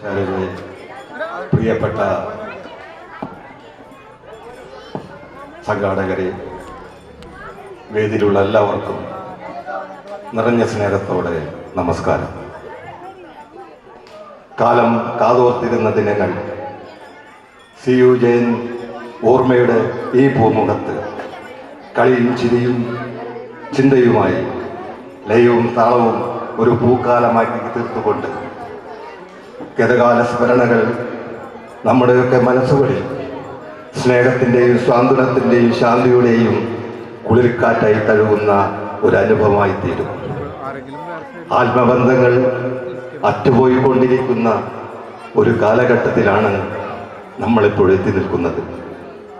ശാലയിലെ പ്രിയപ്പെട്ട സംഘാടകരെ, വേദിയിലുള്ള എല്ലാവർക്കും നിറഞ്ഞ സ്നേഹത്തോടെ നമസ്കാരം. കാലം കാതോർത്തിരുന്ന ദിനങ്ങൾ CU ജയൻ ഓർമ്മയുടെ ഈ ഭൂമുഖത്ത് കളിയും ചിരിയും ചിന്തയുമായി ലയവും താളവും ഒരു പൂക്കാലമാക്കി തീർത്തുകൊണ്ട് ഗതകാല സ്മരണകൾ നമ്മുടെയൊക്കെ മനസ്സുകളിൽ സ്നേഹത്തിൻ്റെയും സ്വാതന്ത്ര്യത്തിൻ്റെയും ശാന്തിയുടെയും കുളിർക്കാറ്റായി തഴുകുന്ന ഒരനുഭവമായി തീരും. ആത്മബന്ധങ്ങൾ അറ്റുപോയിക്കൊണ്ടിരിക്കുന്ന ഒരു കാലഘട്ടത്തിലാണ് നമ്മളിപ്പോൾ എത്തി നിൽക്കുന്നത്.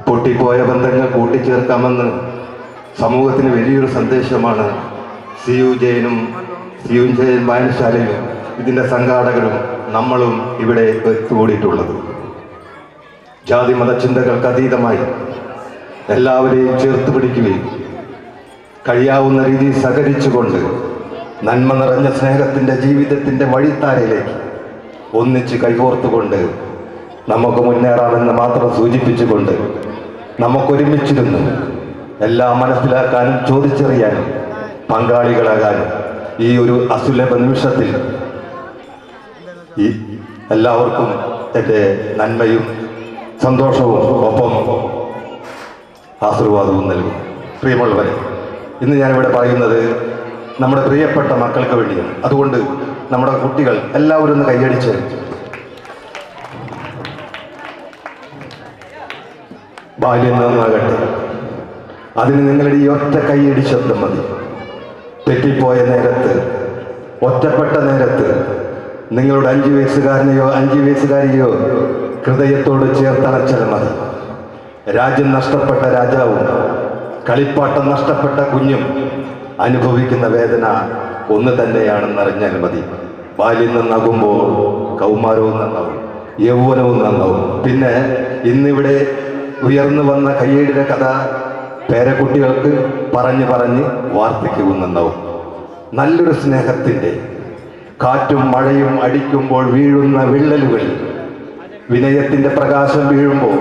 പൊട്ടിപ്പോയ ബന്ധങ്ങൾ കൂട്ടിച്ചേർക്കാമെന്ന് സമൂഹത്തിന് വലിയൊരു സന്ദേശമാണ് CU ജയനും CU ജയൻ വായനശാലയും ഇതിൻ്റെ സംഘാടകരും നമ്മളും ഇവിടെ എത്തിക്കൂടിയിട്ടുള്ളത്. ജാതി മതചിന്തകൾക്ക് അതീതമായി എല്ലാവരെയും ചേർത്ത് പിടിക്കുകയും കഴിയാവുന്ന രീതിയിൽ സഹകരിച്ചുകൊണ്ട് നന്മ നിറഞ്ഞ സ്നേഹത്തിൻ്റെ ജീവിതത്തിൻ്റെ വഴിത്താരയിലേക്ക് ഒന്നിച്ച് കൈകോർത്തുകൊണ്ട് നമുക്ക് മുന്നേറാമെന്ന് മാത്രം സൂചിപ്പിച്ചുകൊണ്ട് നമുക്കൊരുമിച്ചിരുന്നു എല്ലാം മനസ്സിലാക്കാനും ചോദിച്ചറിയാനും പങ്കാളികളാകാനും ഈ ഒരു അസുലഭ നിമിഷത്തിൽ ഈ എല്ലാവർക്കും എൻ്റെ നന്മയും സന്തോഷവും ഒപ്പം ആശീർവാദവും നൽകും. പ്രിയമുള്ളവരെ, ഇന്ന് ഞാനിവിടെ പറയുന്നത് നമ്മുടെ പ്രിയപ്പെട്ട മക്കൾക്ക് വേണ്ടിയാണ്. അതുകൊണ്ട് നമ്മുടെ കുട്ടികൾ എല്ലാവരും ഒന്ന് കൈയടിച്ച് ബാല്യം നന്നാകട്ടെ. അതിന് നിങ്ങളുടെ ഈ ഒറ്റ കൈയടി ശബ്ദം മതി. തെറ്റിപ്പോയ നേരത്ത്, ഒറ്റപ്പെട്ട നേരത്ത് നിങ്ങളുടെ 5 വയസ്സുകാരനെയോ 5 വയസ്സുകാരിയോ ഹൃദയത്തോട് ചേർത്തണച്ചാൽ മതി. രാജ്യം നഷ്ടപ്പെട്ട രാജാവും കളിപ്പാട്ടം നഷ്ടപ്പെട്ട കുഞ്ഞും അനുഭവിക്കുന്ന വേദന ഒന്ന് തന്നെയാണെന്നറിഞ്ഞാൽ മതി. ബാല്യം നന്നാകുമ്പോൾ കൗമാരവും നന്നാവും, യൗവനവും നന്നാവും. പിന്നെ ഇന്നിവിടെ ഉയർന്നു വന്ന കയ്യേടിയുടെ കഥ പേരക്കുട്ടികൾക്ക് പറഞ്ഞ് വാർദ്ധക്യവും നന്നാവും. നല്ലൊരു സ്നേഹത്തിൻ്റെ കാറ്റും മഴയും അടിക്കുമ്പോൾ വീഴുന്ന വിള്ളലുകൾ, വിനയത്തിൻ്റെ പ്രകാശം വീഴുമ്പോൾ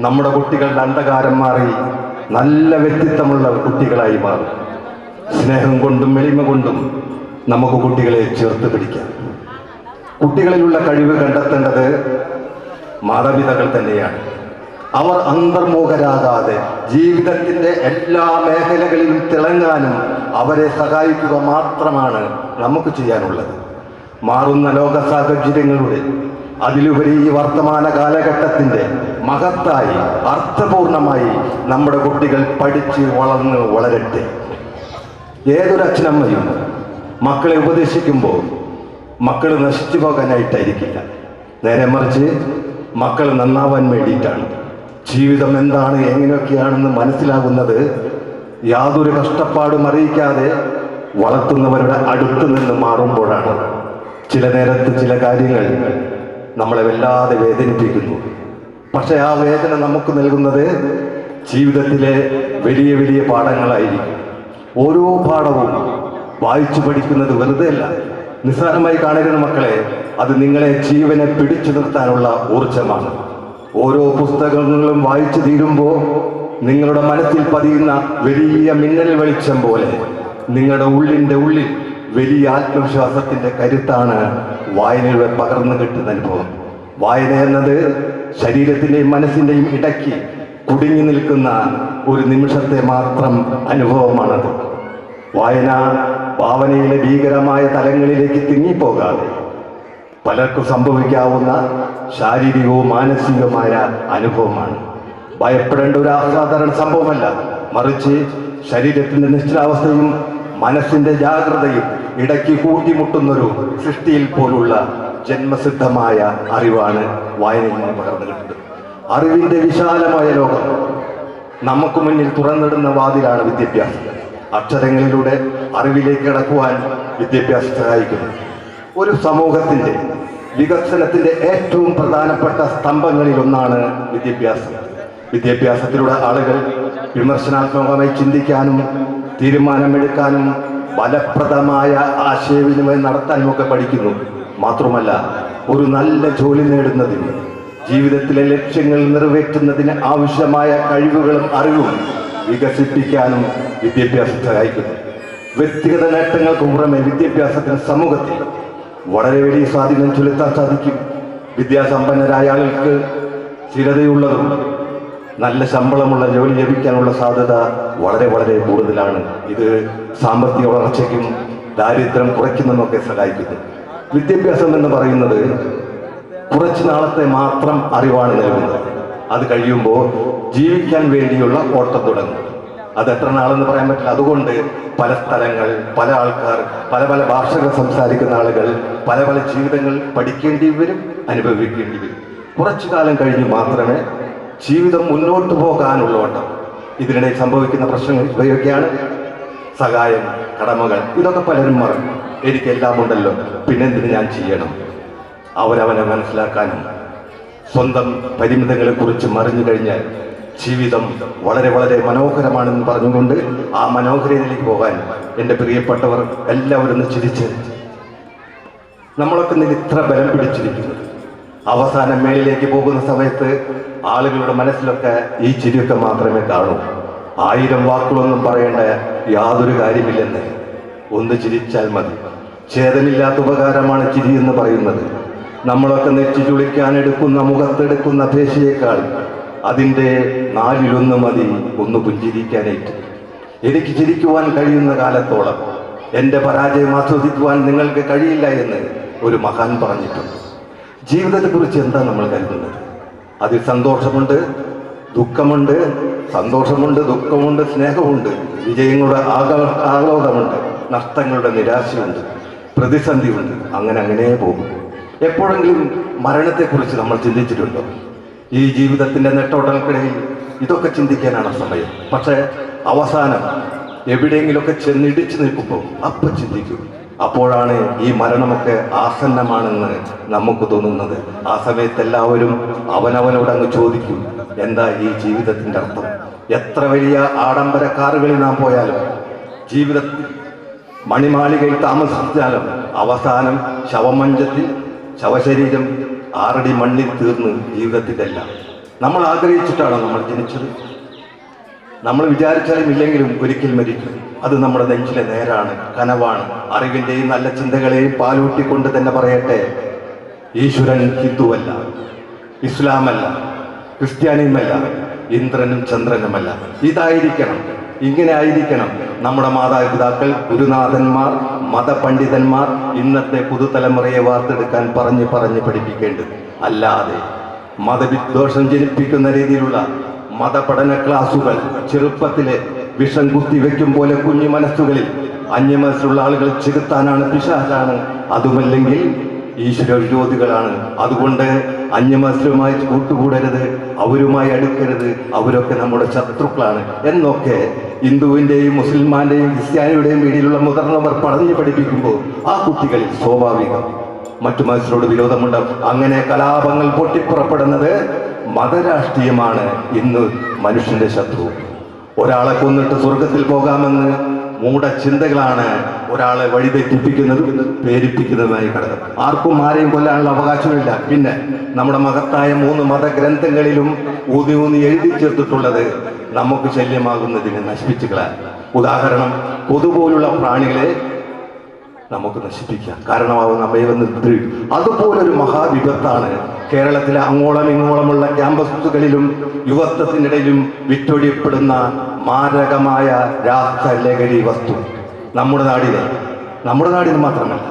നമ്മുടെ കുട്ടികളുടെ അന്ധകാരം മാറി നല്ല വ്യക്തിത്വമുള്ള കുട്ടികളായി മാറും. സ്നേഹം കൊണ്ടും എളിമ കൊണ്ടും നമുക്ക് കുട്ടികളെ ചേർത്ത് പിടിക്കാം. കുട്ടികളിലുള്ള കഴിവ് കണ്ടെത്തേണ്ടത് മാതാപിതാക്കൾ തന്നെയാണ്. അവർ അന്തർമുഖരാകാതെ ജീവിതത്തിൻ്റെ എല്ലാ മേഖലകളിലും തിളങ്ങാനും അവരെ സഹായിക്കുക മാത്രമാണ് നമുക്ക് ചെയ്യാനുള്ളത്. മാറുന്ന ലോക സാഹചര്യങ്ങളുടെ അതിലുപരി ഈ വർത്തമാന കാലഘട്ടത്തിൻ്റെ മഹത്തായി അർത്ഥപൂർണമായി നമ്മുടെ കുട്ടികൾ പഠിച്ച് വളരട്ടെ. ഏതൊരച്ഛനമ്മയും മക്കളെ ഉപദേശിക്കുമ്പോൾ മക്കൾ നശിച്ചു പോകാനായിട്ടായിരിക്കില്ല, നേരെ മറിച്ച് മക്കൾ നന്നാവാൻ വേണ്ടിയിട്ടാണ്. ജീവിതം എന്താണ്, എങ്ങനെയൊക്കെയാണെന്ന് മനസ്സിലാകുന്നത് യാതൊരു കഷ്ടപ്പാടും അറിയിക്കാതെ വളർത്തുന്നവരുടെ അടുത്ത് നിന്ന് മാറുമ്പോഴാണ്. ചില നേരത്ത് ചില കാര്യങ്ങൾ നമ്മളെ വല്ലാതെ വേദനിപ്പിക്കുന്നു. പക്ഷെ ആ വേദന നമുക്ക് നൽകുന്നത് ജീവിതത്തിലെ വലിയ വലിയ പാഠങ്ങളായിരിക്കും. ഓരോ പാഠവും വായിച്ചു പഠിക്കുന്നത് വെറുതെ അല്ല, നിസ്സാരമായി കാണരുത് മക്കളെ. അത് നിങ്ങളെ ജീവനെ പിടിച്ചു നിർത്താനുള്ള ഊർജമാണ്. ഓരോ പുസ്തകങ്ങളും വായിച്ചു തീരുമ്പോൾ നിങ്ങളുടെ മനസ്സിൽ പതിയുന്ന വലിയ മിന്നൽ വെളിച്ചം പോലെ നിങ്ങളുടെ ഉള്ളിൻ്റെ ഉള്ളിൽ വലിയ ആത്മവിശ്വാസത്തിൻ്റെ കരുത്താണ് വായനയുടെ പകർന്നു കിട്ടുന്ന അനുഭവം. വായന എന്നത് ശരീരത്തിൻ്റെയും മനസ്സിൻ്റെയും ഇടയ്ക്ക് കുടുങ്ങി നിൽക്കുന്ന ഒരു നിമിഷത്തെ മാത്രം അനുഭവമാണത്. വായന ഭാവനയിലെ ഭീകരമായ തലങ്ങളിലേക്ക് തിങ്ങിപ്പോകാതെ പലർക്കും സംഭവിക്കാവുന്ന ശാരീരികവും മാനസികവുമായ അനുഭവമാണ്. ഭയപ്പെടേണ്ട ഒരു അസാധാരണ സംഭവമല്ല, മറിച്ച് ശരീരത്തിൻ്റെ നിശ്ചലാവസ്ഥയും മനസ്സിൻ്റെ ജാഗ്രതയും ഇടയ്ക്ക് കൂട്ടിമുട്ടുന്നൊരു സൃഷ്ടിയിൽ പോലുള്ള ജന്മസിദ്ധമായ അറിവാണ് വായനയിൽ നിന്ന് പകർന്നു കിട്ടുന്നത്. അറിവിൻ്റെ വിശാലമായ ലോകം നമുക്ക് മുന്നിൽ തുറന്നിടുന്ന വാതിലാണ് വിദ്യാഭ്യാസം. അക്ഷരങ്ങളിലൂടെ അറിവിലേക്ക് കടക്കുവാൻ വിദ്യാഭ്യാസം സഹായിക്കുന്നു. ഒരു സമൂഹത്തിൻ്റെ വികസനത്തിൻ്റെ ഏറ്റവും പ്രധാനപ്പെട്ട സ്തംഭങ്ങളിലൊന്നാണ് വിദ്യാഭ്യാസം. വിദ്യാഭ്യാസത്തിലൂടെ ആളുകൾ വിമർശനാത്മകമായി ചിന്തിക്കാനും തീരുമാനമെടുക്കാനും ഫലപ്രദമായ ആശയവിനിമയം നടത്താനുമൊക്കെ പഠിക്കുന്നു. മാത്രമല്ല ഒരു നല്ല ജോലി നേടുന്നതിന്, ജീവിതത്തിലെ ലക്ഷ്യങ്ങൾ നിറവേറ്റുന്നതിന് ആവശ്യമായ കഴിവുകളും അറിവും വികസിപ്പിക്കാനും വിദ്യാഭ്യാസം സഹായിക്കുന്നു. വ്യക്തിഗത നേട്ടങ്ങൾക്ക് പുറമെ വിദ്യാഭ്യാസത്തിന് സമൂഹത്തിൽ വളരെ വലിയ സ്വാധീനം ചെലുത്താൻ സാധിക്കും. വിദ്യാസമ്പന്നരായ ആളുകൾക്ക് സ്ഥിരതയുള്ളതും നല്ല ശമ്പളമുള്ള ജോലി ലഭിക്കാനുള്ള സാധ്യത വളരെ വളരെ കൂടുതലാണ്. ഇത് സാമ്പത്തിക വളർച്ചയ്ക്കും ദാരിദ്ര്യം കുറയ്ക്കുന്നതിനൊക്കെ സഹായിക്കുന്നു. വിദ്യാഭ്യാസം എന്ന് പറയുന്നത് കുറച്ച് നാളത്തെ മാത്രം അറിവാണ് നൽകുന്നത്. അത് കഴിയുമ്പോൾ ജീവിക്കാൻ വേണ്ടിയുള്ള ഓട്ടം തുടങ്ങും. അത് എത്ര നാളെന്ന് പറയാൻ പറ്റില്ല. അതുകൊണ്ട് പല സ്ഥലങ്ങൾ, പല ആൾക്കാർ, പല പല ഭാഷകൾ സംസാരിക്കുന്ന ആളുകൾ പല പല ജീവിതങ്ങൾ പഠിക്കേണ്ടി വരും, അനുഭവിക്കേണ്ടി വരും. കുറച്ചു കാലം കഴിഞ്ഞ് മാത്രമേ ജീവിതം മുന്നോട്ട് പോകാനുള്ള ഓട്ടം. ഇതിനിടെ സംഭവിക്കുന്ന പ്രശ്നങ്ങൾ ഇവയൊക്കെയാണ്. സഹായം, കടമകൾ, ഇതൊക്കെ പലരും മറന്നു. എനിക്കെല്ലാം ഉണ്ടല്ലോ, പിന്നെന്തിന് ഞാൻ ചെയ്യണം? അവനവനെ മനസ്സിലാക്കാനും സ്വന്തം പരിമിതങ്ങളെക്കുറിച്ച് മറിഞ്ഞു കഴിഞ്ഞാൽ ജീവിതം വളരെ വളരെ മനോഹരമാണെന്ന് പറഞ്ഞുകൊണ്ട് ആ മനോഹരതയിലേക്ക് പോകാൻ എൻ്റെ പ്രിയപ്പെട്ടവർ എല്ലാവരും ഒന്ന് ചിരിച്ച്, നമ്മളൊക്കെ ഇതിൽ ഇത്ര ബലം പിടിച്ചിരിക്കുന്നത് അവസാനം മേളിലേക്ക് പോകുന്ന സമയത്ത് ആളുകളുടെ മനസ്സിലൊക്കെ ഈ ചിരിയൊക്കെ മാത്രമേ കാണൂ. 1000 വാക്കുകളൊന്നും പറയേണ്ട യാതൊരു കാര്യമില്ലെന്ന് ഒന്ന് ചിരിച്ചാൽ മതി. ഛേദമില്ലാത്ത ഉപകാരമാണ് ചിരി എന്ന് പറയുന്നത്. നമ്മളൊക്കെ നെറ്റി ചുളിക്കാനെടുക്കുന്ന, മുഖത്തെടുക്കുന്ന പേശിയേക്കാൾ അതിൻ്റെ 4/1 മതി ഒന്ന് പുഞ്ചിരിക്കാനായിട്ട്. എനിക്ക് ചിരിക്കുവാൻ കഴിയുന്ന കാലത്തോളം എൻ്റെ പരാജയം ആസ്വദിക്കുവാൻ നിങ്ങൾക്ക് കഴിയില്ല എന്ന് ഒരു മഹാൻ പറഞ്ഞിട്ടുണ്ട്. ജീവിതത്തെക്കുറിച്ച് എന്താ നമ്മൾ കരുതുന്നത്? അതിൽ സന്തോഷമുണ്ട്, ദുഃഖമുണ്ട്, സന്തോഷമുണ്ട്, ദുഃഖമുണ്ട്, സ്നേഹമുണ്ട്, വിജയങ്ങളുടെ ആഹ്ലാദമുണ്ട്, നഷ്ടങ്ങളുടെ നിരാശയുണ്ട്, പ്രതിസന്ധിയുണ്ട്. അങ്ങനെ പോകും. എപ്പോഴെങ്കിലും മരണത്തെക്കുറിച്ച് നമ്മൾ ചിന്തിച്ചിട്ടുണ്ടോ? ഈ ജീവിതത്തിൻ്റെ നെട്ടോട്ടങ്ങൾക്കിടയിൽ ഇതൊക്കെ ചിന്തിക്കാനാണ് സമയം. പക്ഷേ അവസാനം എവിടെയെങ്കിലുമൊക്കെ ചെന്നിടിച്ചു നിൽക്കുമ്പോൾ അപ്പം ചിന്തിക്കും. അപ്പോഴാണ് ഈ മരണമൊക്കെ ആസന്നമാണെന്ന് നമുക്ക് തോന്നുന്നത്. ആ സമയത്ത് എല്ലാവരും അവനവനോട് അങ്ങ് ചോദിക്കും, എന്താ ഈ ജീവിതത്തിൻ്റെ അർത്ഥം? എത്ര വലിയ ആഡംബര കാറുകളിൽ നാം പോയാലും, ജീവിതത്തിൽ മണിമാളികയിൽ താമസിച്ചാലും അവസാനം ശവമഞ്ചത്തിൽ ശവശരീരം 6 അടി മണ്ണിൽ തീർന്ന് ജീവിതത്തിൻ്റെ എല്ലാം. നമ്മൾ ആഗ്രഹിച്ചിട്ടാണോ നമ്മൾ ജനിച്ചത്? നമ്മൾ വിചാരിച്ചാലും ഇല്ലെങ്കിലും ഒരിക്കൽ മരിക്കും. അത് നമ്മുടെ നെഞ്ചിലെ നേരാണ്, കനവാണ്. അറിവിൻ്റെയും നല്ല ചിന്തകളെയും പാലൂട്ടിക്കൊണ്ട് തന്നെ പറയട്ടെ, ഈശ്വരൻ ഹിന്ദുവല്ല, ഇസ്ലാമല്ല, ക്രിസ്ത്യാനിയുമല്ല, ഇന്ദ്രനും ചന്ദ്രനുമല്ല. ഇതായിരിക്കണം, ഇങ്ങനെ ആയിരിക്കണം നമ്മുടെ മാതാപിതാക്കൾ, ഗുരുനാഥന്മാർ, മതപണ്ഡിതന്മാർ ഇന്നത്തെ പുതുതലമുറയെ വാർത്തെടുക്കാൻ പറഞ്ഞ് പഠിപ്പിക്കേണ്ടത്. അല്ലാതെ മതവിദ്വേഷം ജനിപ്പിക്കുന്ന രീതിയിലുള്ള മതപഠന ക്ലാസുകൾ ചെറുപ്പത്തിലെ വിഷം കുത്തിവെക്കും പോലെ കുഞ്ഞു മനസ്സുകളിൽ അന്യമനസ്സുള്ള ആളുകൾ ചെലുത്താനാണ് പിശാചാണ്. അതുമല്ലെങ്കിൽ ഈശ്വര വിരോധികളാണ്. അതുകൊണ്ട് അന്യമനസ്സുമായി കൂട്ടുകൂടരുത്, അവരുമായി അടുക്കരുത്, അവരൊക്കെ നമ്മുടെ ശത്രുക്കളാണ് എന്നൊക്കെ ഹിന്ദുവിൻ്റെയും മുസ്ലിമാൻ്റെയും ക്രിസ്ത്യാനിയുടെയും വീടിലുള്ള മുതിർന്നവർ പറഞ്ഞു പഠിപ്പിക്കുമ്പോൾ ആ കുട്ടികളിൽ സ്വാഭാവികം മറ്റു മനുഷ്യരോട് വിരോധമുണ്ടാകും. അങ്ങനെ കലാപങ്ങൾ പൊട്ടിപ്പുറപ്പെടുന്നത് മതരാഷ്ട്രീയമാണ് ഇന്ന് മനുഷ്യന്റെ ശത്രു. ഒരാളെ കൊന്നിട്ട് സ്വർഗത്തിൽ പോകാമെന്ന് മൂഢചിന്തകളാണ് ഒരാളെ വഴിതെറ്റിപ്പിക്കുന്നതും പേരിപ്പിക്കുന്നതുമായി കിടക്കും. ആർക്കും ആരെയും കൊല്ലാനുള്ള അവകാശമില്ല. പിന്നെ നമ്മുടെ മഹത്തായ 3 മതഗ്രന്ഥങ്ങളിലും ഊന്നി എഴുതി ചേർത്തിട്ടുള്ളത് നമുക്ക് ശല്യമാകുന്നതിനെ നശിപ്പിച്ചു കളയാൻ. ഉദാഹരണം, കൊതുപോലുള്ള പ്രാണികളെ നമുക്ക് നശിപ്പിക്കാം, കാരണമാവുന്ന അവയവനിദ്ര. അതുപോലൊരു മഹാവിപത്താണ് കേരളത്തിലെ അങ്ങോളം ഇങ്ങോളമുള്ള ക്യാമ്പസുകളിലും യുവത്വത്തിനിടയിലും വിറ്റൊഴിയപ്പെടുന്ന മാരകമായ രാസലഹരി വസ്തു. നമ്മുടെ നാടിന് മാത്രമല്ല,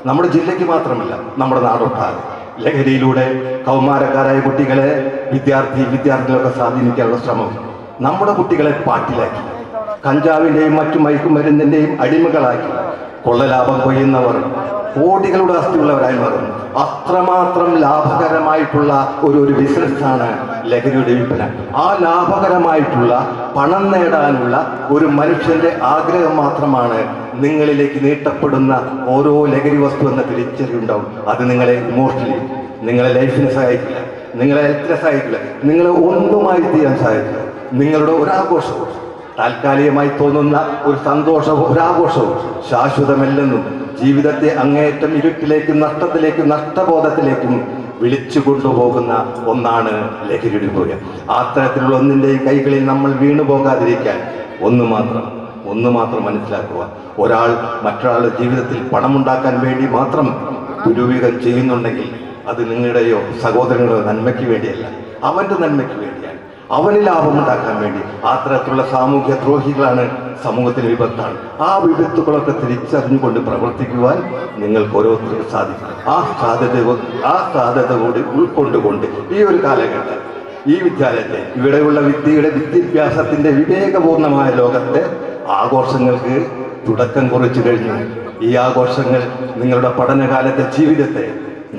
നമ്മുടെ ജില്ലയ്ക്ക് മാത്രമല്ല, നമ്മുടെ നാടൊട്ടാകെ ലഹരിയിലൂടെ കൗമാരക്കാരായ കുട്ടികളെ വിദ്യാർത്ഥികളൊക്കെ സ്വാധീനിക്കാനുള്ള ശ്രമം. നമ്മുടെ കുട്ടികളെ പാട്ടിലാക്കി, കഞ്ചാവിൻ്റെയും മറ്റു മയക്കുമരുന്നിൻ്റെയും അടിമകളാക്കി കൊള്ളലാഭം കൊയ്യുന്നവർ കോടികളുടെ ആസ്തിയുള്ളവരായി മാറുന്നു. അത്രമാത്രം ലാഭകരമായിട്ടുള്ള ഒരു ബിസിനസ്സാണ് ലഹരിയുടെ വിൽപ്പന. ആ ലാഭകരമായിട്ടുള്ള പണം നേടാനുള്ള ഒരു മനുഷ്യന്റെ ആഗ്രഹം മാത്രമാണ് നിങ്ങളിലേക്ക് നീട്ടപ്പെടുന്ന ഓരോ ലഹരി വസ്തു എന്ന തിരിച്ചറിവുണ്ടാവും. അത് നിങ്ങളെ ഇമോഷണലി, നിങ്ങളെ ലൈഫിനെ സഹായിക്കില്ല, നിങ്ങളെ ഹെൽത്തിനെ സഹായിക്കില്ല, നിങ്ങളെ ഒന്നുമായി തീരാൻ സഹായിക്കില്ല. നിങ്ങളുടെ ഒരാഘോഷവും താൽക്കാലികമായി തോന്നുന്ന ഒരു സന്തോഷവും ഒരാഘോഷവും ശാശ്വതമല്ലെന്നും ജീവിതത്തെ അങ്ങേയറ്റം ഇരുട്ടിലേക്കും നഷ്ടത്തിലേക്കും നഷ്ടബോധത്തിലേക്കും വിളിച്ചു കൊണ്ടുപോകുന്ന ഒന്നാണ് ലഹരിയുടെ ഉപയോഗം. ആ തരത്തിലുള്ള ഒന്നിൻ്റെയും കൈകളിൽ നമ്മൾ വീണു പോകാതിരിക്കാൻ ഒന്ന് മാത്രം മനസ്സിലാക്കുക. ഒരാൾ മറ്റൊരാളുടെ ജീവിതത്തിൽ പണമുണ്ടാക്കാൻ വേണ്ടി മാത്രം ദുരുപയോഗം ചെയ്യുന്നുണ്ടെങ്കിൽ അത് നിങ്ങളുടെയോ സഹോദരങ്ങളുടെയോ നന്മയ്ക്ക് വേണ്ടിയല്ല, അവൻ്റെ നന്മയ്ക്ക് വേണ്ടിയാണ്, അവന് ലാഭമുണ്ടാക്കാൻ വേണ്ടി. ആ തരത്തിലുള്ള സാമൂഹ്യ ദ്രോഹികളാണ് സമൂഹത്തിന് വിപത്താണ്. ആ വിപത്തുകളൊക്കെ തിരിച്ചറിഞ്ഞുകൊണ്ട് പ്രവർത്തിക്കുവാൻ നിങ്ങൾക്ക് ഓരോരുത്തർക്കും സാധിക്കും. ആ സാധ്യത കൂടി ഉൾക്കൊണ്ടുകൊണ്ട് ഈ ഒരു കാലഘട്ടം ഈ വിദ്യാലയത്തെ ഇവിടെയുള്ള വിദ്യാഭ്യാസത്തിന്റെ വിവേകപൂർണമായ ലോകത്തെ ആഘോഷങ്ങൾക്ക് തുടക്കം കുറിച്ചു കഴിഞ്ഞു. ഈ ആഘോഷങ്ങൾ നിങ്ങളുടെ പഠനകാലത്തെ ജീവിതത്തെ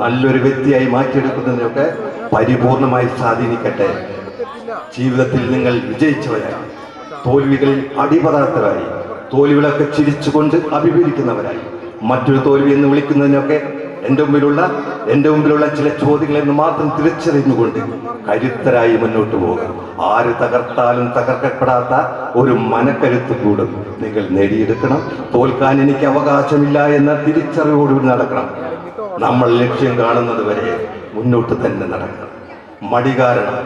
നല്ലൊരു വ്യക്തിയായി മാറ്റിയെടുക്കുന്നതിനൊക്കെ പരിപൂർണമായി സ്വാധീനിക്കട്ടെ. ജീവിതത്തിൽ നിങ്ങൾ വിജയിച്ചവരായി, തോൽവികളിൽ അടിപതാർത്ഥരായി, തോൽവികളൊക്കെ ചിരിച്ചുകൊണ്ട് അഭിമുഖീകരിക്കുന്നവരായി, മറ്റൊരു തോൽവി എന്ന് വിളിക്കുന്നതിനൊക്കെ എൻ്റെ മുമ്പിലുള്ള ചില ചോദ്യങ്ങളെന്ന് മാത്രം തിരിച്ചറിഞ്ഞുകൊണ്ട് കരുത്തരായി മുന്നോട്ട് പോകുക. ആര് തകർത്താലും തകർക്കപ്പെടാത്ത ഒരു മനക്കരുത്ത് കൂടും നിങ്ങൾ നേടിയെടുക്കണം. തോൽക്കാൻ എനിക്ക് അവകാശമില്ല എന്ന തിരിച്ചറിവോടുകൂടി നടക്കണം. നമ്മൾ ലക്ഷ്യം കാണുന്നത് വരെ മുന്നോട്ട് തന്നെ നടക്കണം. മടി കാരണം,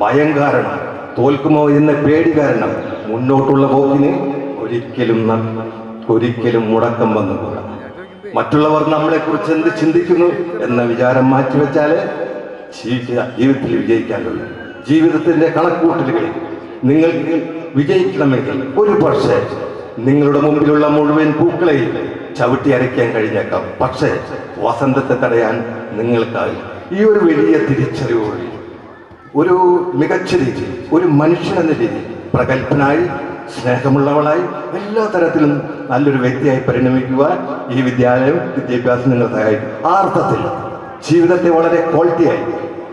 ഭയം കാരണം, തോൽക്കുമോ എന്ന പേടി കാരണം മുന്നോട്ടുള്ള പോക്കിന് ഒരിക്കലും മുടക്കം വന്നുകൂടാ. മറ്റുള്ളവർ നമ്മളെക്കുറിച്ച് എന്ത് ചിന്തിക്കുന്നു എന്ന വിചാരം മാറ്റിവെച്ചാലേ ജീവിതത്തിൽ വിജയിക്കാൻ കഴിയും. ജീവിതത്തിന്റെ കണക്കുകൂട്ടലുകളിൽ നിങ്ങൾക്ക് വിജയിക്കണമെങ്കിൽ ഒരു പക്ഷേ നിങ്ങളുടെ മുമ്പിലുള്ള മുഴുവൻ പൂക്കളെയും ചവിട്ടി അരയ്ക്കാൻ കഴിഞ്ഞേക്കാം. പക്ഷേ വസന്തത്തെ തടയാൻ നിങ്ങൾക്കായി. ഈ ഒരു വലിയ തിരിച്ചറിവോടെ ഒരു മികച്ച രീതി, ഒരു മനുഷ്യനെന്ന രീതി പ്രഗത്ഭനായി, സ്നേഹമുള്ളവളായി, എല്ലാ തരത്തിലും നല്ലൊരു വ്യക്തിയായി പരിണമിക്കുവാൻ ഈ വിദ്യാഭ്യാസം നിങ്ങൾ സഹായിക്കും. ആ അർത്ഥത്തിൽ ജീവിതത്തെ വളരെ ക്വാളിറ്റിയായി,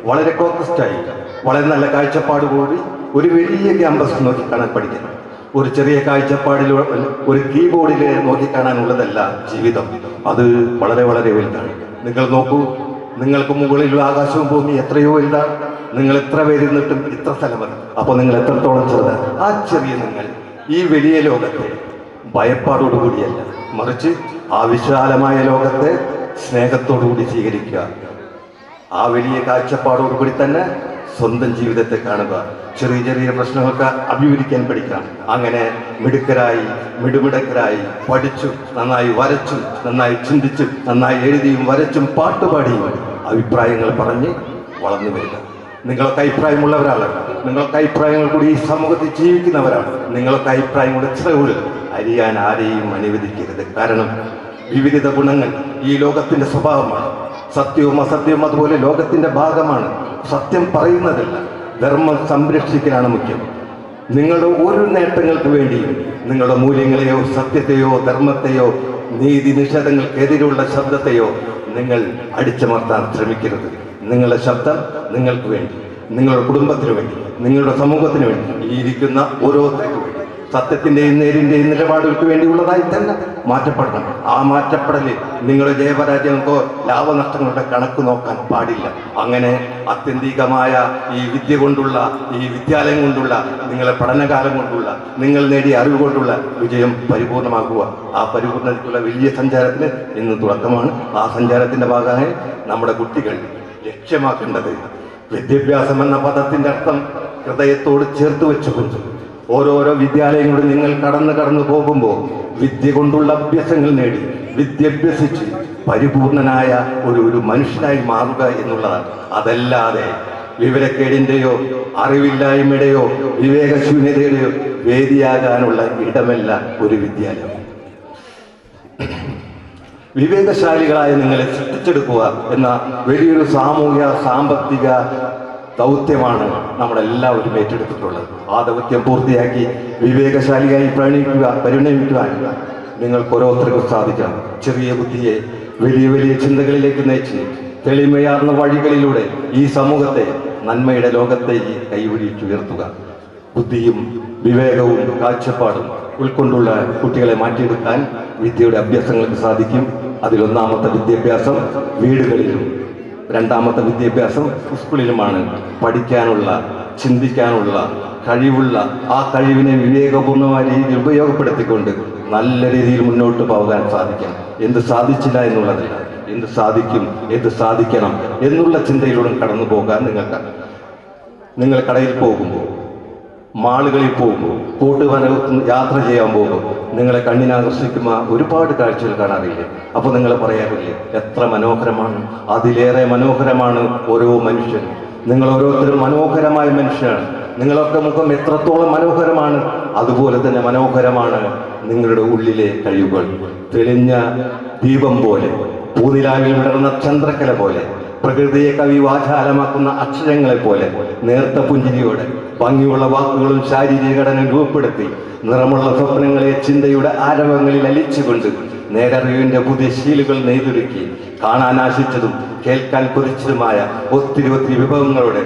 വളരെ ഫോക്കസ്ഡായി, വളരെ നല്ല കാഴ്ചപ്പാട് കൂടി ഒരു വലിയ ക്യാമ്പസ് നോക്കിക്കാണാൻ പഠിക്കണം. ഒരു ചെറിയ കാഴ്ചപ്പാടിൽ ഒരു കീബോർഡിൽ നോക്കിക്കാണാനുള്ളതല്ല ജീവിതം. അത് വളരെ വളരെ വലുതാണ്. നിങ്ങൾ നോക്കൂ, നിങ്ങൾക്ക് മുകളിലുള്ള ആകാശവും ഭൂമി എത്രയോ വലുതാണ്. നിങ്ങൾ എത്ര പേരിരുന്നിട്ടും ഇത്ര സ്ഥലമല്ല. അപ്പോൾ നിങ്ങൾ എത്രത്തോളം ചെറുതാണ്. ആ ചെറിയ നിങ്ങൾ ഈ വലിയ ലോകത്തെ ഭയപ്പാടോടുകൂടിയല്ല, മറിച്ച് ആ വിശാലമായ ലോകത്തെ സ്നേഹത്തോടുകൂടി സ്വീകരിക്കുക. ആ വലിയ കാഴ്ചപ്പാടോടുകൂടി തന്നെ സ്വന്തം ജീവിതത്തെ കാണുക. ചെറിയ ചെറിയ പ്രശ്നങ്ങൾക്ക് അഭിമുഖീകരിക്കാൻ പഠിക്കണം. അങ്ങനെ മിടുമിടക്കരായി പഠിച്ചു, നന്നായി വരച്ചും, നന്നായി ചിന്തിച്ചും, നന്നായി എഴുതിയും വരച്ചും പാട്ടുപാടിയും അഭിപ്രായങ്ങൾ പറഞ്ഞ് വളർന്നു വരിക. നിങ്ങളൊക്കെ അഭിപ്രായമുള്ളവരാണ്. നിങ്ങൾക്ക് അഭിപ്രായങ്ങൾ കൂടി ഈ സമൂഹത്തിൽ ജീവിക്കുന്നവരാണ്. നിങ്ങൾക്ക് അഭിപ്രായങ്ങളുടെ ചിറകുകൾ അരിയാൻ ആരെയും അനുവദിക്കരുത്. കാരണം വിവിധ ഗുണങ്ങൾ ഈ ലോകത്തിന്റെ സ്വഭാവമാണ്. സത്യവും അസത്യവും അതുപോലെ ലോകത്തിന്റെ ഭാഗമാണ്. സത്യം പറയുന്നതല്ല, ധർമ്മം സംരക്ഷിക്കലാണ് മുഖ്യം. നിങ്ങളുടെ ഒരു നേട്ടങ്ങൾക്ക് വേണ്ടിയും നിങ്ങളുടെ മൂല്യങ്ങളെയോ സത്യത്തെയോ ധർമ്മത്തെയോ നീതി നിഷേധങ്ങൾക്കെതിരെയുള്ള ശബ്ദത്തെയോ നിങ്ങൾ അടിച്ചമർത്താൻ ശ്രമിക്കരുത്. നിങ്ങളുടെ ശബ്ദം നിങ്ങൾക്ക് വേണ്ടി, നിങ്ങളുടെ കുടുംബത്തിന് വേണ്ടി, നിങ്ങളുടെ സമൂഹത്തിന് വേണ്ടി, ഈ ഇരിക്കുന്ന ഓരോരുത്തർക്കും വേണ്ടി, സത്യത്തിൻ്റെയും നേരിൻ്റെയും നിലപാടുകൾക്ക് വേണ്ടിയുള്ളതായി തന്നെ മാറ്റപ്പെടണം. ആ മാറ്റപ്പെടലിൽ നിങ്ങളുടെ ജയപരാജയങ്ങൾക്കോ ലാഭനഷ്ടങ്ങളുടെ കണക്ക് നോക്കാൻ പാടില്ല. അങ്ങനെ ആത്യന്തികമായ ഈ വിദ്യ കൊണ്ടുള്ള, ഈ വിദ്യാലയം കൊണ്ടുള്ള, നിങ്ങളുടെ പഠനകാലം കൊണ്ടുള്ള, നിങ്ങൾ നേടിയ അറിവ് കൊണ്ടുള്ള വിജയം പരിപൂർണമാക്കുക. ആ പരിപൂർണതയ്ക്കുള്ള വലിയ സഞ്ചാരത്തിന് ഇന്ന് തുടക്കമാണ്. ആ സഞ്ചാരത്തിൻ്റെ ഭാഗമായി നമ്മുടെ കുട്ടികൾ ലക്ഷ്യമാക്കേണ്ടത് വിദ്യാഭ്യാസം എന്ന പദത്തിൻ്റെ അർത്ഥം ഹൃദയത്തോട് ചേർത്ത് വെച്ചുകൊണ്ട് ഓരോരോ വിദ്യാലയങ്ങളിൽ നിങ്ങൾ കടന്നു പോകുമ്പോൾ വിദ്യ കൊണ്ടുള്ള അഭ്യാസങ്ങൾ നേടി, വിദ്യാഭ്യസിച്ച് പരിപൂർണനായ ഒരു മനുഷ്യനായി മാറുക എന്നുള്ളതാണ്. അതല്ലാതെ വിവരക്കേടിൻ്റെയോ അറിവില്ലായ്മയുടെയോ വിവേകശൂന്യതയുടെയോ വേദിയാകാനുള്ള ഇടമല്ല ഒരു വിദ്യാലയം. വിവേകശാലികളായ നിങ്ങളെ സൃഷ്ടിച്ചെടുക്കുക എന്ന വലിയൊരു സാമൂഹ്യ സാമ്പത്തിക ദൗത്യമാണ് നമ്മളെല്ലാവരും ഏറ്റെടുത്തിട്ടുള്ളത്. ആ ദൗത്യം പൂർത്തിയാക്കി വിവേകശാലിയായി പരിണമിക്കുവാൻ നിങ്ങൾക്ക് ഓരോരുത്തർക്കും സാധിക്കണം. ചെറിയ ബുദ്ധിയെ വലിയ വലിയ ചിന്തകളിലേക്ക് നയിച്ച് തെളിമയാർന്ന വഴികളിലൂടെ ഈ സമൂഹത്തെ നന്മയുടെ ലോകത്തേക്ക് കൈപിടിച്ചുയർത്തുക. ബുദ്ധിയും വിവേകവും കാഴ്ചപ്പാടും ഉൾക്കൊണ്ടുള്ള കുട്ടികളെ മാറ്റിയെടുക്കാൻ വിദ്യയുടെ അഭ്യാസങ്ങൾക്ക് സാധിക്കും. അതിലൊന്നാമത്തെ വിദ്യാഭ്യാസം വീടുകളിലും രണ്ടാമത്തെ വിദ്യാഭ്യാസം സ്കൂളിലുമാണ്. പഠിക്കാനുള്ള ചിന്തിക്കാനുള്ള കഴിവുള്ള ആ കഴിവിനെ വിവേകപൂർണമായ രീതിയിൽ ഉപയോഗപ്പെടുത്തിക്കൊണ്ട് നല്ല രീതിയിൽ മുന്നോട്ട് പോകാൻ സാധിക്കണം. എന്ത് സാധിച്ചില്ല എന്നുള്ളതല്ല, എന്ത് സാധിക്കും, എന്ത് സാധിക്കണം എന്നുള്ള ചിന്തയിലൂടെ കടന്നു പോകാൻ നിങ്ങൾ കടയിൽ പോകുമ്പോൾ, മാളുകളിൽ പോകുമ്പോൾ, കൂട്ടുവനത്തിൽ യാത്ര ചെയ്യാൻ പോകുമ്പോൾ നിങ്ങളെ കണ്ണിനാകർഷിക്കുന്ന ഒരുപാട് കാഴ്ചകൾ കാണാറില്ലേ? അപ്പോൾ നിങ്ങൾ പറയാറില്ലേ എത്ര മനോഹരമാണ്, അതിലേറെ മനോഹരമാണ് ഓരോ മനുഷ്യനും. നിങ്ങൾ ഓരോരുത്തരും മനോഹരമായ മനുഷ്യരാണ്. നിങ്ങളൊക്കെ മുഖം എത്രത്തോളം മനോഹരമാണ്, അതുപോലെ തന്നെ മനോഹരമാണ് നിങ്ങളുടെ ഉള്ളിലെ കഴിവുകൾ. തെളിഞ്ഞ ദീപം പോലെ, പൂനിലാവിൽ വിടർന്ന ചന്ദ്രക്കല പോലെ, പ്രകൃതിയെ കവി വാചാലമാക്കുന്ന അക്ഷരങ്ങളെ പോലെ, നേർത്ത പുഞ്ചിരിയോടെ ഭംഗിയുള്ള വാക്കുകളും ശാരീരിക ഘടന രൂപപ്പെടുത്തി നിറമുള്ള സ്വപ്നങ്ങളെ ചിന്തയുടെ ആരവങ്ങളിൽ അലിച്ചുകൊണ്ട് നേരറിവിന്റെ പുതിയ ശീലുകൾ നെയ്തൊരുക്കി കാണാൻ ആശിച്ചതും കേൾക്കാൻ കൊതിച്ചതുമായ ഒത്തിരി വിഭവങ്ങളോടെ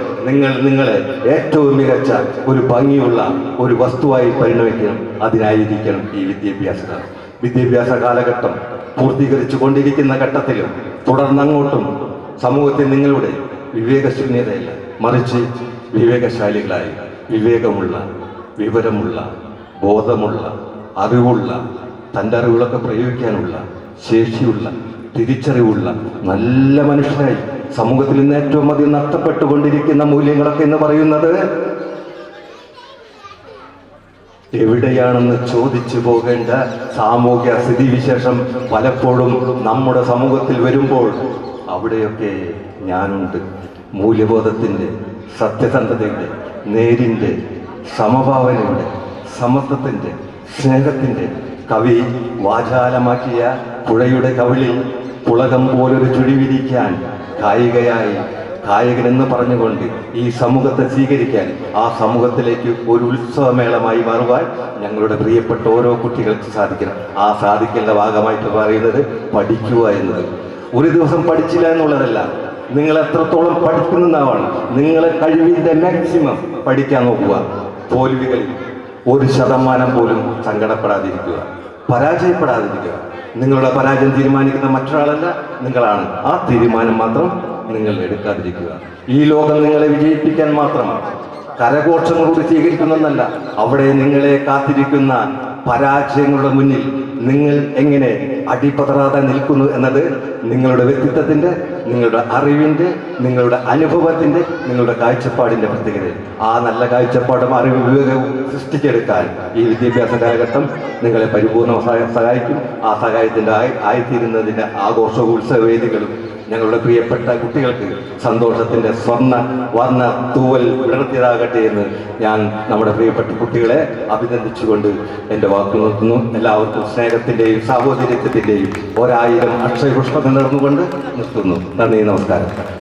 നിങ്ങളെ ഏറ്റവും മികച്ച ഒരു ഭംഗിയുള്ള ഒരു വസ്തുവായി പരിണമിക്കണം. അതിനായിരിക്കണം ഈ വിദ്യാഭ്യാസ കാലഘട്ടം പൂർത്തീകരിച്ചു കൊണ്ടിരിക്കുന്ന ഘട്ടത്തിലും തുടർന്നങ്ങോട്ടും സമൂഹത്തിൽ നിങ്ങളുടെ വിവേകശൂന്യതയല്ല, മറിച്ച് വിവേകശാലികളായി വിവേകമുള്ള, വിവരമുള്ള, ബോധമുള്ള, അറിവുള്ള, തൻ്റെ അറിവുകളൊക്കെ പ്രയോഗിക്കാനുള്ള ശേഷിയുള്ള, തിരിച്ചറിവുള്ള നല്ല മനുഷ്യനായി സമൂഹത്തിൽ നിന്ന് ഏറ്റവും അധികം നഷ്ടപ്പെട്ടുകൊണ്ടിരിക്കുന്ന മൂല്യങ്ങളൊക്കെ എന്ന് പറയുന്നത് എവിടെയാണെന്ന് ചോദിച്ചു പോകേണ്ട സാമൂഹ്യ സ്ഥിതിവിശേഷം പലപ്പോഴും നമ്മുടെ സമൂഹത്തിൽ വരുമ്പോൾ അവിടെയൊക്കെ ഞാനുണ്ട്. മൂല്യബോധത്തിൻ്റെ, സത്യസന്ധതയുടെ, നേരിൻ്റെ, സമഭാവനയുടെ, സമത്വത്തിൻ്റെ, സ്നേഹത്തിൻ്റെ കവി വാചാലമാക്കിയ പുഴയുടെ കവിളിൽ പുളകം പോലൊരു ചുഴിവിരിക്കാൻ കായകനെന്ന് പറഞ്ഞുകൊണ്ട് ഈ സമൂഹത്തെ സ്വീകരിക്കാൻ, ആ സമൂഹത്തിലേക്ക് ഒരു ഉത്സവമേളമായി മാറുവാൻ ഞങ്ങളുടെ പ്രിയപ്പെട്ട ഓരോ കുട്ടികൾക്ക് സാധിക്കണം. ആ സാധിക്കേണ്ട ഭാഗമായിട്ട് പറയുന്നത് പഠിക്കുക എന്നത്. ഒരു ദിവസം പഠിച്ചില്ല എന്നുള്ളതല്ല, നിങ്ങൾ എത്രത്തോളം പഠിക്കുന്നതാണ്. നിങ്ങളെ കഴിവിൻ്റെ മാക്സിമം പഠിക്കാൻ നോക്കുക. തോൽവികളിൽ 1% പോലും സങ്കടപ്പെടാതിരിക്കുക, പരാജയപ്പെടാതിരിക്കുക. നിങ്ങളുടെ പരാജയം തീരുമാനിക്കുന്ന മറ്റൊരാളല്ല, നിങ്ങളാണ്. ആ തീരുമാനം മാത്രം നിങ്ങൾ എടുക്കാതിരിക്കുക. ഈ ലോകം നിങ്ങളെ വിജയിപ്പിക്കാൻ മാത്രമാണ്, കരഘോഷങ്ങളോട് സ്വീകരിക്കുന്നതല്ല. അവിടെ നിങ്ങളെ കാത്തിരിക്കുന്ന പരാജയങ്ങളുടെ മുന്നിൽ നിങ്ങൾ എങ്ങനെ അടിപതറാതെ നിൽക്കുന്നു എന്നത് നിങ്ങളുടെ വ്യക്തിത്വത്തിൻ്റെ, നിങ്ങളുടെ അറിവിൻ്റെ, നിങ്ങളുടെ അനുഭവത്തിൻ്റെ, നിങ്ങളുടെ കാഴ്ചപ്പാടിൻ്റെ പ്രത്യേകത. ആ നല്ല കാഴ്ചപ്പാടും അറിവ് വിവേകവും സൃഷ്ടിച്ചെടുക്കാൻ ഈ വിദ്യാഭ്യാസ കാലഘട്ടം നിങ്ങളെ പരിപൂർണ്ണ സഹായിക്കും. ആ സഹായത്തിൻ്റെ ആയിത്തീരുന്നതിൻ്റെ ആഘോഷ ഉത്സവവേദികളും ഞങ്ങളുടെ പ്രിയപ്പെട്ട കുട്ടികൾക്ക് സന്തോഷത്തിൻ്റെ സ്വർണ്ണ വർണ്ണ തൂവൽ വിടർത്തിയതാകട്ടെ എന്ന് ഞാൻ നമ്മുടെ പ്രിയപ്പെട്ട കുട്ടികളെ അഭിനന്ദിച്ചുകൊണ്ട് എൻ്റെ വാക്ക് നിർത്തുന്നു. എല്ലാവർക്കും സ്നേഹത്തിൻ്റെയും സാഹോദര്യത്തിൻ്റെയും 1000 അക്ഷയപുഷ്പം നേർന്നുകൊണ്ട് നിർത്തുന്നു. നന്ദി, നമസ്കാരം.